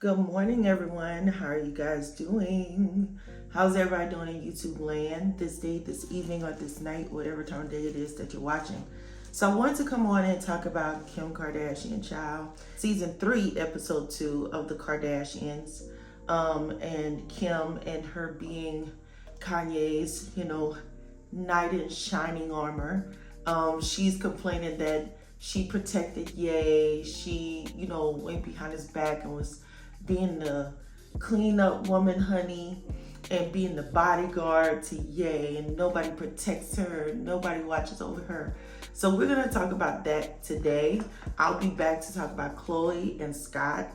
Good morning, everyone. How are you guys doing? How's everybody doing in YouTube land this day, this evening, or this night, whatever time of day it is that you're watching? So I wanted to come on and talk about Kim Kardashian, child. Season 3, episode 2 of The Kardashians. And Kim and her being Kanye's, knight in shining armor. She's complaining that she protected Ye. She, went behind his back and was being the clean up woman, honey, and being the bodyguard to Ye, and nobody protects her, nobody watches over her. So we're gonna talk about that today. I'll be back to talk about Khloe and Scott.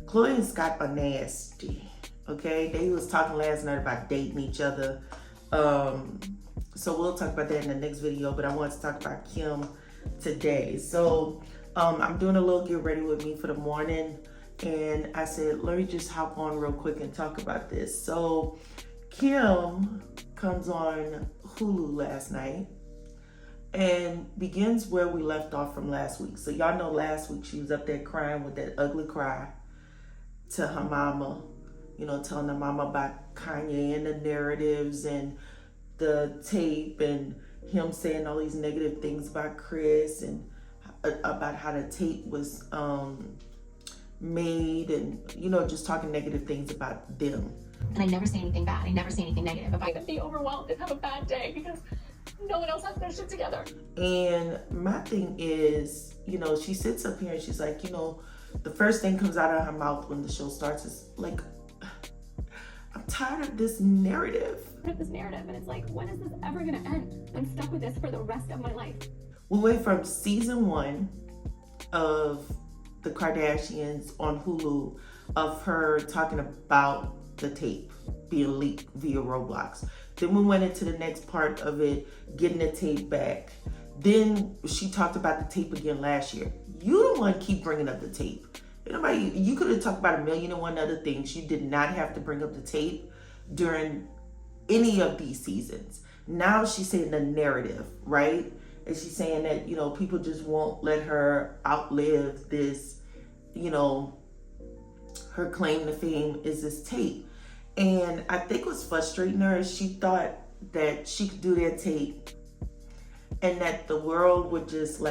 Khloe and Scott are nasty, okay? They was talking last night about dating each other. So we'll talk about that in the next video, but I want to talk about Kim today. So I'm doing a little get ready with me for the morning. And I said, let me just hop on real quick and talk about this. So Kim comes on Hulu last night and begins where we left off from last week. So y'all know last week she was up there crying with that ugly cry to her mama, telling her mama about Kanye and the narratives and the tape and him saying all these negative things about Chris and about how the tape was made and just talking negative things about them. And I never say anything bad. I never say anything negative. If I could be overwhelmed and have a bad day because no one else has their shit together. And my thing is, she sits up here and she's like, the first thing comes out of her mouth when the show starts is like, I'm tired of this narrative. And it's like, when is this ever gonna end? I'm stuck with this for the rest of my life. We went from season 1 of The Kardashians on Hulu of her talking about the tape being leaked via Roblox. Then we went into the next part of it, getting the tape back. Then she talked about the tape again last year. You don't want to keep bringing up the tape. You could have talked about 1,000,001 other things. You did not have to bring up the tape during any of these seasons. Now she's saying the narrative, right? And she's saying that, people just won't let her outlive this, her claim to fame is this tape. And I think what's frustrating her is she thought that she could do that tape and that the world would just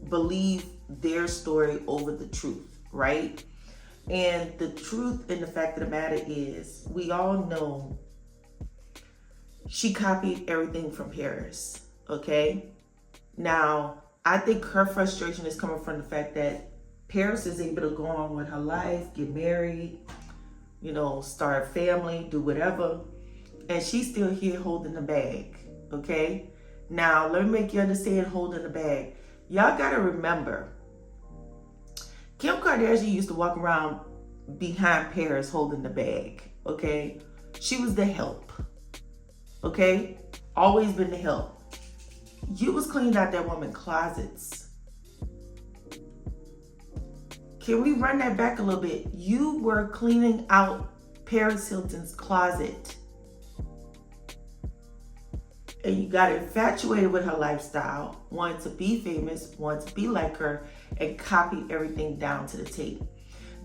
believe their story over the truth, right? And the truth and the fact of the matter is, we all know she copied everything from Paris, okay? Now, I think her frustration is coming from the fact that Paris is able to go on with her life, get married, start a family, do whatever, and she's still here holding the bag, okay? Now, let me make you understand holding the bag. Y'all gotta remember, Kim Kardashian used to walk around behind Paris holding the bag, okay? She was the help, okay? Always been the help. You was cleaning out that woman's closets. Can we run that back a little bit? You were cleaning out Paris Hilton's closet. And you got infatuated with her lifestyle, wanted to be famous, wanted to be like her, and copied everything down to the tape.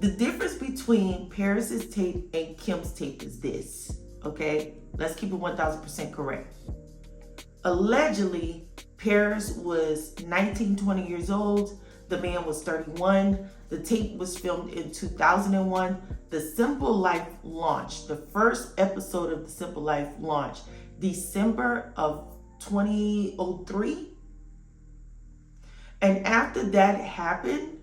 The difference between Paris's tape and Kim's tape is this, okay? Let's keep it 1,000% correct. Allegedly, Paris was 19, 20 years old. The man was 31. The tape was filmed in 2001. The Simple Life launched. The first episode of The Simple Life launched December of 2003. And after that happened,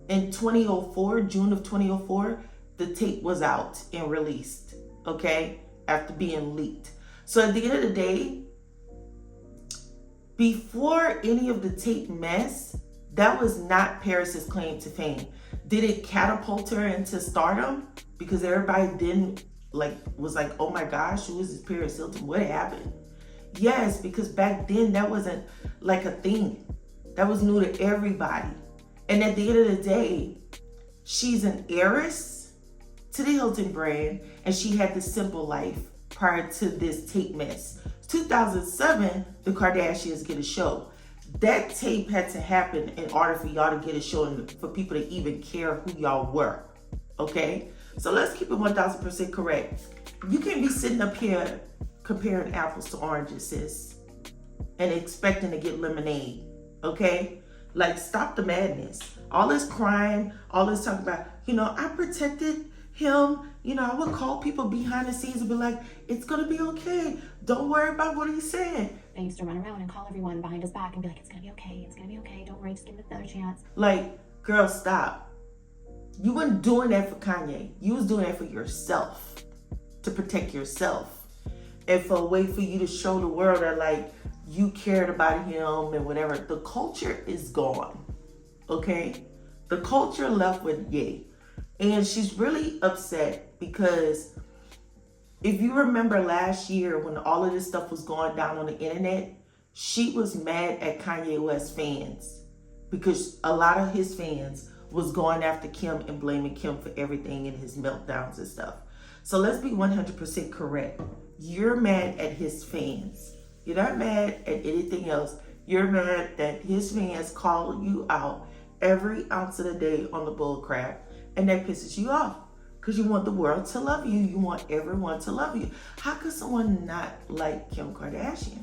in 2004, June of 2004, the tape was out and released, okay? After being leaked. So at the end of the day, before any of the tape mess, that was not Paris's claim to fame. Did it catapult her into stardom? Because everybody then was like, oh my gosh, who is this Paris Hilton? What happened? Yes, because back then that wasn't a thing. That was new to everybody. And at the end of the day, she's an heiress to the Hilton brand, and she had the Simple Life prior to this tape mess. 2007, the Kardashians get a show. That tape had to happen in order for y'all to get a show and for people to even care who y'all were. okay? So let's keep it 1000% correct. You can't be sitting up here comparing apples to oranges, sis, and expecting to get lemonade, okay? Like, stop the madness. All this crying, all this talk about, I protected him. I would call people behind the scenes and be like, it's gonna be okay. Don't worry about what he said. I used to run around and call everyone behind his back and be like, it's gonna be okay, it's gonna be okay, don't worry, just give it another chance. Like, girl, stop. You weren't doing that for Kanye. You was doing that for yourself, to protect yourself, and for a way for you to show the world that, like, you cared about him and whatever. The culture is gone, okay? The culture left with Ye. And she's really upset because if you remember last year when all of this stuff was going down on the internet, she was mad at Kanye West fans because a lot of his fans was going after Kim and blaming Kim for everything and his meltdowns and stuff. So let's be 100% correct. You're mad at his fans. You're not mad at anything else. You're mad that his fans call you out every ounce of the day on the bull crap, and that pisses you off because you want the world to love you. You want everyone to love you. How could someone not like Kim Kardashian?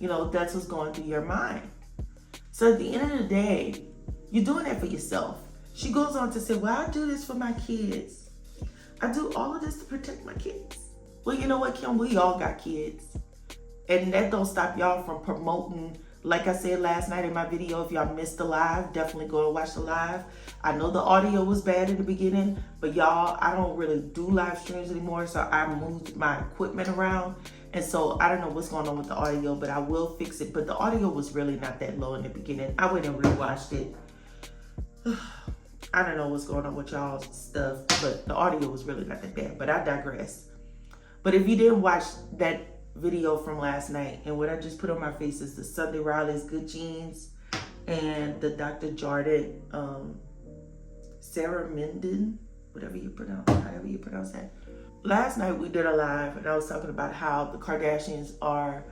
That's what's going through your mind. So at the end of the day, you're doing that for yourself. She goes on to say, well, I do this for my kids. I do all of this to protect my kids. Well, you know what, Kim? We all got kids. And that don't stop y'all from promoting. Like I said last night in my video, if y'all missed the live, definitely go and watch the live. I know the audio was bad in the beginning, but y'all, I don't really do live streams anymore, so I moved my equipment around. And so I don't know what's going on with the audio, but I will fix it. But the audio was really not that low in the beginning. I went and rewatched it. I don't know what's going on with y'all's stuff, but the audio was really not that bad. But I digress. But if you didn't watch that video from last night, and what I just put on my face is the Sunday Riley's Good Jeans and the Dr. Jardin, Sarah Minden, however you pronounce that. Last night we did a live and I was talking about how the Kardashians are,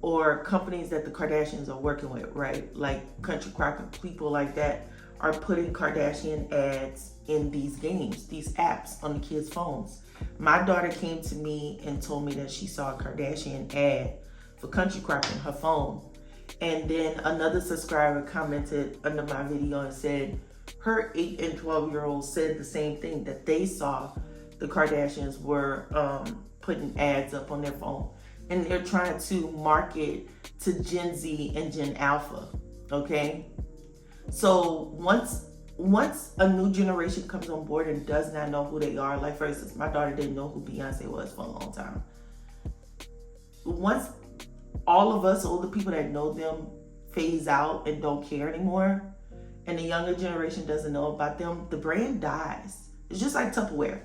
or companies that the Kardashians are working with, right? Like Country Crocker, people like that are putting Kardashian ads in these games, these apps on the kids' phones. My daughter came to me and told me that she saw a Kardashian ad for Country Crocker on her phone. And then another subscriber commented under my video and said her 8 and 12-year-olds said the same thing, that they saw the Kardashians were putting ads up on their phone. And they're trying to market to Gen Z and Gen Alpha, okay? So once a new generation comes on board and does not know who they are, like for instance, my daughter didn't know who Beyonce was for a long time. Once all of us older people that know them phase out and don't care anymore, and the younger generation doesn't know about them, the brand dies. It's just like Tupperware.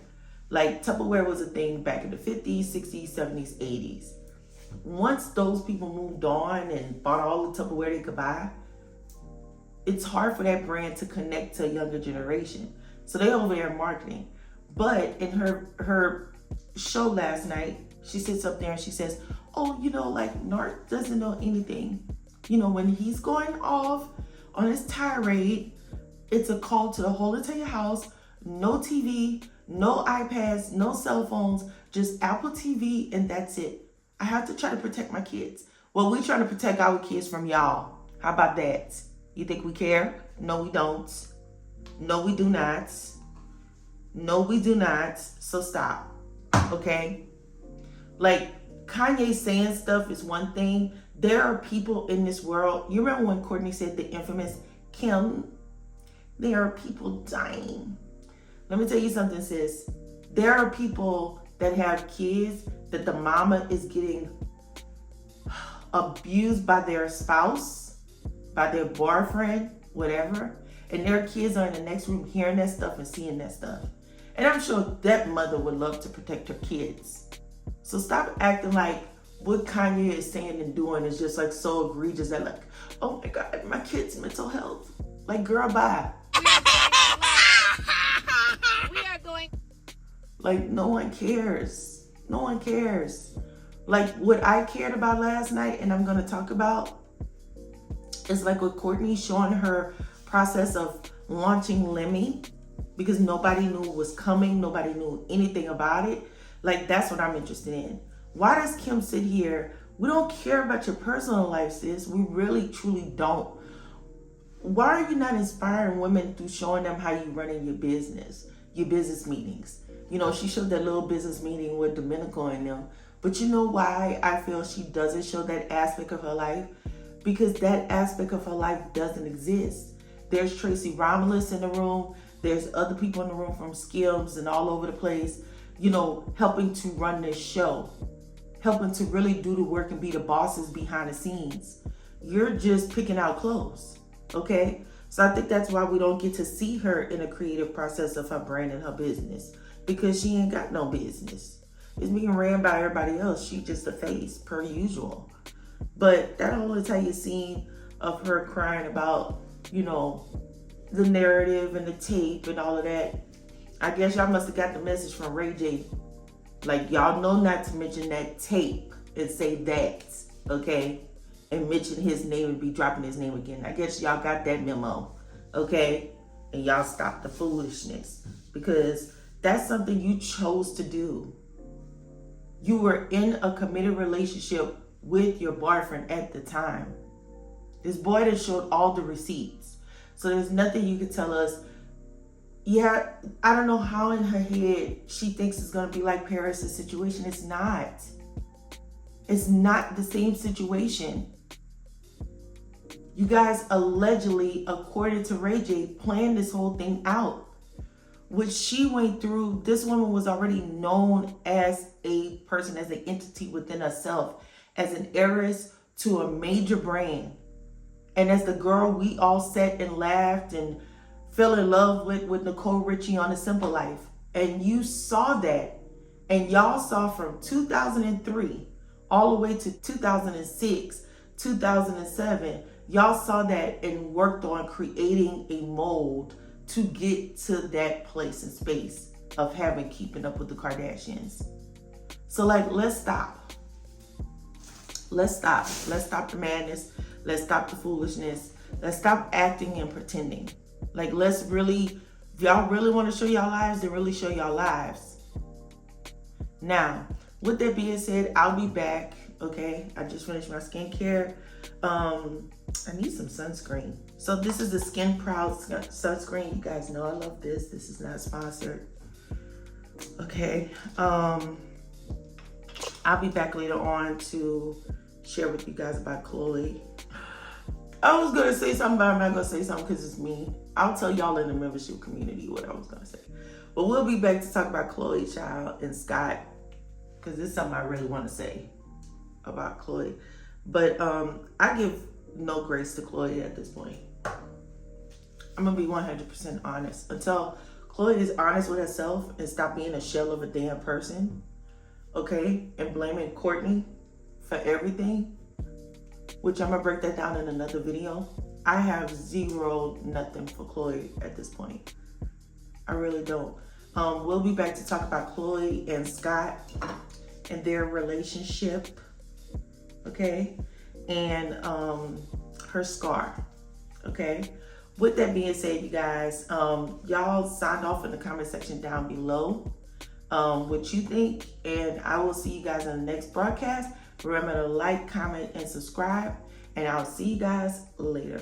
Like Tupperware was a thing back in the 50s, 60s, 70s, 80s. Once those people moved on and bought all the Tupperware they could buy, it's hard for that brand to connect to a younger generation. So they over there marketing. But in her show last night, she sits up there and she says, oh, like Nart doesn't know anything. When he's going off on his tirade, it's a call to the whole entire house, no TV, no iPads, no cell phones, just Apple TV, and that's it. I have to try to protect my kids. Well, we're trying to protect our kids from y'all. How about that? You think we care? No, we don't. No, we do not. No, we do not. So stop, okay? Like, Kanye saying stuff is one thing. There are people in this world. You remember when Courtney said the infamous, Kim, there are people dying. Let me tell you something, sis. There are people that have kids that the mama is getting abused by their spouse, by their boyfriend, whatever, and their kids are in the next room hearing that stuff and seeing that stuff. And I'm sure that mother would love to protect her kids. So stop acting like what Kanye is saying and doing is just like so egregious that like, oh my God, my kid's mental health. Like, girl, bye. We are going. Like, no one cares. No one cares. Like, what I cared about last night, and I'm going to talk about, is like with Courtney showing her process of launching Lemmy, because nobody knew it was coming. Nobody knew anything about it. Like, that's what I'm interested in. Why does Kim sit here? We don't care about your personal life, sis. We really, truly don't. Why are you not inspiring women through showing them how you running your business meetings? You know, she showed that little business meeting with Domenico and them. But you know why I feel she doesn't show that aspect of her life? Because that aspect of her life doesn't exist. There's Tracy Romulus in the room. There's other people in the room from Skims and all over the place, you know, helping to run this show, helping to really do the work and be the bosses behind the scenes. You're just picking out clothes, okay? So I think that's why we don't get to see her in a creative process of her brand and her business, because she ain't got no business. It's being ran by everybody else. She just a face, per usual. But that whole entire scene of her crying about, you know, the narrative and the tape and all of that, I guess y'all must have got the message from Ray J. Like, y'all know not to mention that tape and say that, okay? And mention his name and be dropping his name again. I guess y'all got that memo, okay? And y'all stop the foolishness, because that's something you chose to do. You were in a committed relationship with your boyfriend at the time. This boy that showed all the receipts. So there's nothing you could tell us. Yeah, I don't know how in her head she thinks it's going to be like Paris' situation. It's not. It's not the same situation. You guys allegedly, according to Ray J, planned this whole thing out. What she went through, this woman was already known as a person, as an entity within herself, as an heiress to a major brand. And as the girl we all sat and laughed and fell in love with Nicole Richie on A Simple Life. And you saw that. And y'all saw from 2003 all the way to 2006, 2007, y'all saw that and worked on creating a mold to get to that place and space of having Keeping Up with the Kardashians. So, like, let's stop. Let's stop. Let's stop the madness. Let's stop the foolishness. Let's stop acting and pretending. Like, let's really, if y'all really want to show y'all lives, then really show y'all lives. Now, with that being said, I'll be back, okay? I just finished my skincare. I need some sunscreen. So this is the Skin Proud sunscreen. You guys know I love this. This is not sponsored. Okay. I'll be back later on to share with you guys about Chloe. I was going to say something, but I'm not going to say something because it's me. I'll tell y'all in the membership community what I was going to say. But we'll be back to talk about Chloe Child and Scott, because this is something I really want to say about Chloe. But I give no grace to Chloe at this point. I'm going to be 100% honest. Until Chloe is honest with herself and stop being a shell of a damn person, okay, and blaming Courtney for everything, which I'm going to break that down in another video. I have nothing for Chloe at this point. I really don't. We'll be back to talk about Chloe and Scott and their relationship, okay, and her scar, okay. With that being said, you guys, y'all sound off in the comment section down below what you think, and I will see you guys in the next broadcast. Remember to like, comment, and subscribe, and I'll see you guys later.